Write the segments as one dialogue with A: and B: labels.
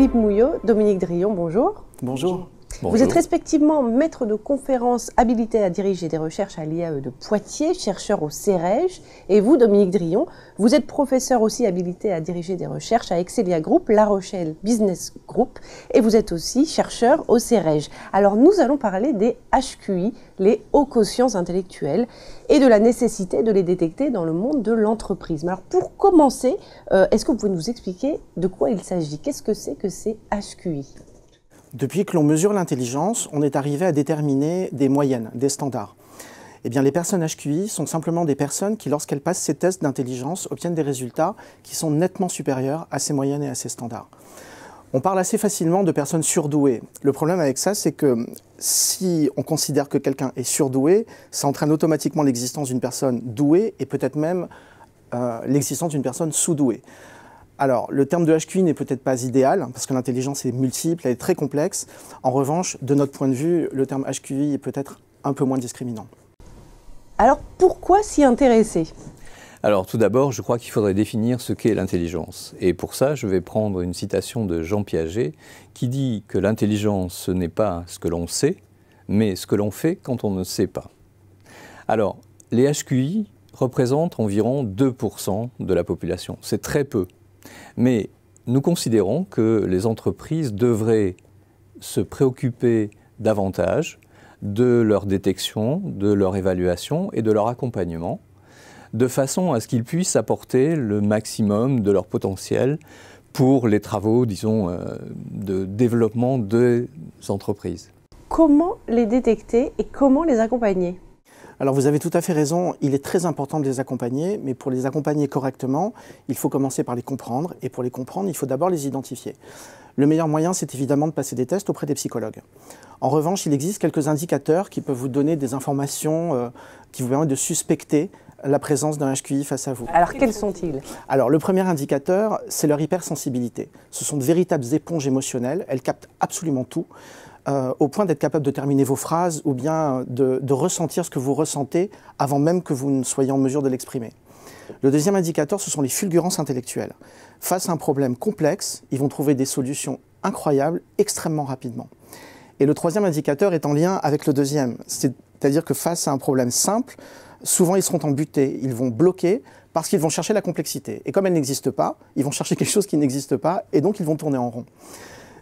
A: Philippe Mouillot, Dominique Drillon, bonjour.
B: Bonjour.
A: Vous êtes respectivement maître de conférences habilité à diriger des recherches à l'IAE de Poitiers, chercheur au CEREJ. Et vous, Dominique Drillon, vous êtes professeur aussi habilité à diriger des recherches à Excelia Group, La Rochelle Business Group. Et vous êtes aussi chercheur au CEREJ. Alors nous allons parler des HQI, les hauts quotients intellectuels, et de la nécessité de les détecter dans le monde de l'entreprise. Alors pour commencer, est-ce que vous pouvez nous expliquer de quoi il s'agit? Qu'est-ce que c'est que ces HQI?
B: Depuis que l'on mesure l'intelligence, on est arrivé à déterminer des moyennes, des standards. Eh bien, les personnes HQI sont simplement des personnes qui, lorsqu'elles passent ces tests d'intelligence, obtiennent des résultats qui sont nettement supérieurs à ces moyennes et à ces standards. On parle assez facilement de personnes surdouées. Le problème avec ça, c'est que si on considère que quelqu'un est surdoué, ça entraîne automatiquement l'existence d'une personne douée et peut-être même l'existence d'une personne sous-douée. Alors, le terme de HQI n'est peut-être pas idéal, parce que l'intelligence est multiple, elle est très complexe. En revanche, de notre point de vue, le terme HQI est peut-être un peu moins discriminant.
A: Alors, pourquoi s'y intéresser ?
C: Alors, tout d'abord, je crois qu'il faudrait définir ce qu'est l'intelligence. Et pour ça, je vais prendre une citation de Jean Piaget, qui dit que l'intelligence, ce n'est pas ce que l'on sait, mais ce que l'on fait quand on ne sait pas. Alors, les HQI représentent environ 2% de la population. C'est très peu. Mais nous considérons que les entreprises devraient se préoccuper davantage de leur détection, de leur évaluation et de leur accompagnement, de façon à ce qu'ils puissent apporter le maximum de leur potentiel pour les travaux, disons, de développement des entreprises.
A: Comment les détecter et comment les accompagner ?
B: Alors vous avez tout à fait raison, il est très important de les accompagner, mais pour les accompagner correctement, il faut commencer par les comprendre, et pour les comprendre, il faut d'abord les identifier. Le meilleur moyen, c'est évidemment de passer des tests auprès des psychologues. En revanche, il existe quelques indicateurs qui peuvent vous donner des informations qui vous permettent de suspecter la présence d'un HQI face à vous.
A: Alors quels sont-ils ?
B: Alors le premier indicateur, c'est leur hypersensibilité. Ce sont de véritables éponges émotionnelles, elles captent absolument tout. Au point d'être capable de terminer vos phrases ou bien de ressentir ce que vous ressentez avant même que vous ne soyez en mesure de l'exprimer. Le deuxième indicateur, ce sont les fulgurances intellectuelles. Face à un problème complexe, ils vont trouver des solutions incroyables extrêmement rapidement. Et le troisième indicateur est en lien avec le deuxième, c'est-à-dire que face à un problème simple, souvent ils seront embutés, ils vont bloquer parce qu'ils vont chercher la complexité. Et comme elle n'existe pas, ils vont chercher quelque chose qui n'existe pas et donc ils vont tourner en rond.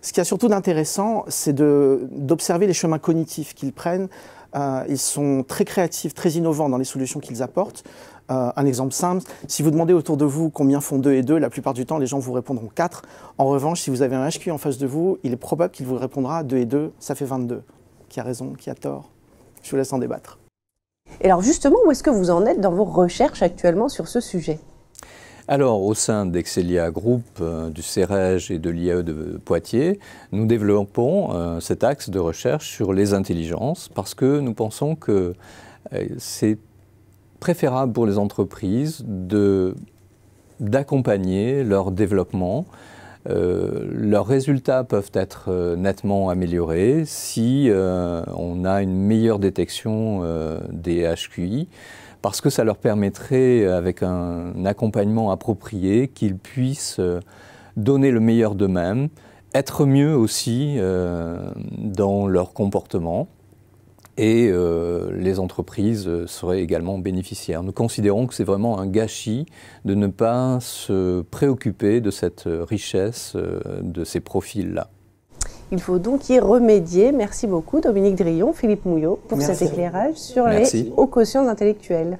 B: Ce qui a surtout d'intéressant, c'est d'observer les chemins cognitifs qu'ils prennent. Ils sont très créatifs, très innovants dans les solutions qu'ils apportent. Un exemple simple, si vous demandez autour de vous combien font 2 et 2, la plupart du temps, les gens vous répondront 4. En revanche, si vous avez un HQI en face de vous, il est probable qu'il vous répondra 2 et 2, ça fait 22. Qui a raison, qui a tort? Je vous laisse en débattre.
A: Et alors justement, où est-ce que vous en êtes dans vos recherches actuellement sur ce sujet ?
C: Alors, au sein d'Excelia Group, du CEREJ et de l'IAE de Poitiers, nous développons cet axe de recherche sur les intelligences parce que nous pensons que c'est préférable pour les entreprises d'accompagner leur développement. Leurs résultats peuvent être nettement améliorés si on a une meilleure détection des HQI. Parce que ça leur permettrait, avec un accompagnement approprié, qu'ils puissent donner le meilleur d'eux-mêmes, être mieux aussi dans leur comportement, et les entreprises seraient également bénéficiaires. Nous considérons que c'est vraiment un gâchis de ne pas se préoccuper de cette richesse, de ces profils-là.
A: Il faut donc y remédier. Merci beaucoup Dominique Drillon, Philippe Mouillot pour cet éclairage sur les hauts quotients intellectuels.